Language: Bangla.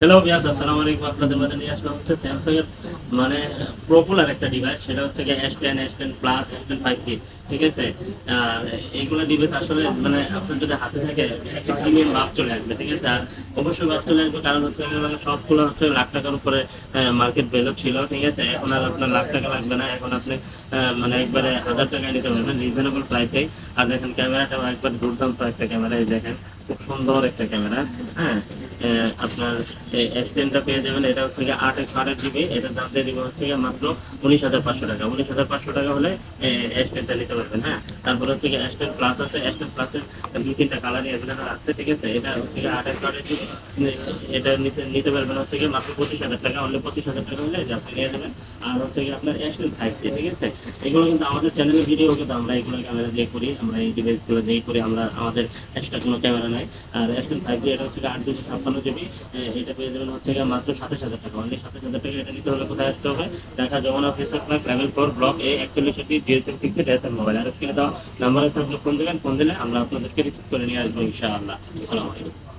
হ্যালো ভিউয়ার্স, আসসালামু আলাইকুম। আপনাদের মাঝে নিয়ে আসলাম হচ্ছে স্যামসাং এর মানে পপুলার একটা ডিভাইস, সেটা হচ্ছে গিয়ে S10, S10 plus, S10 5G। ঠিক আছে? আর এইগুলো ডিভাইস আসলে মানে আপনার যদি হাতে থাকে একটা প্রিমিয়াম ভাব চলে আসবে। ঠিক আছে? আর অবশ্যই ভাব চলে আসবে, কারণ হচ্ছে গিয়ে মানে সবগুলো হচ্ছে লাখ টাকার উপরে মার্কেট ভ্যালু ছিল। ঠিক আছে? এখন আর আপনার লাখ টাকা লাগবে না, এখন আপনি মানে একবারে 1000 টাকায় নিতে পারবেন রিজনেবল প্রাইসে। আর দেখেন ক্যামেরাটাও একবার দুর্দান্ত একটা ক্যামেরা, এই দেখেন খুব সুন্দর একটা ক্যামেরা। হ্যাঁ, আপনার S10টা পেয়ে যাবেন, এটা হচ্ছে গিয়ে 8 জিবি। এটার দাম দিয়ে দিব হচ্ছে গিয়ে মাত্র 19,500 টাকা। 19,500 টাকা হলে S10টা নিতে পারবেন। হ্যাঁ, তারপরে হচ্ছে গিয়ে S10 প্লাস আছে। S10 প্লাসের 2-3টা কালারই অ্যাভেলেবেল আছে। ঠিক আছে? এটা হচ্ছে গিয়ে 8 জিবি। এটা নিতে নিতে পারবেন হচ্ছে গিয়ে মাত্র 25,000 টাকা। অনলি 25,000 টাকা হলে যে আপনি নিয়ে যাবেন। আর হচ্ছে গিয়ে আপনার S10 5G। ঠিক আছে? এগুলো কিন্তু আমাদের চ্যানেলের ভিডিও, কিন্তু আমরা এগুলো ক্যামেরা দিয়ে করি, আমরা এই ডিভাইসগুলো দিয়ে করি, আমরা আমাদের এক্সট্রা কোনো ক্যামেরা নাই। আর S10 5G এটা হচ্ছে 8 256 জিবি। এটা পেয়ে যাবেন হচ্ছে গিয়ে মাত্র 27,000 টাকা। অনলি 27,000 টাকা। এটা নিতে হলে কোথায় আসতে হবে? Dhaka Jamuna officer club level 4 block A 41 GSM fixed SM mobile. আর স্ক্রিনে দেওয়া নাম্বার আছে, আপনি ফোন দেবেন। ফোন দিলে আমরা আপনাদেরকে রিসিভ করে নিয়ে আসবো ইনশাআল্লাহ। আসসালামু আলাইকুম।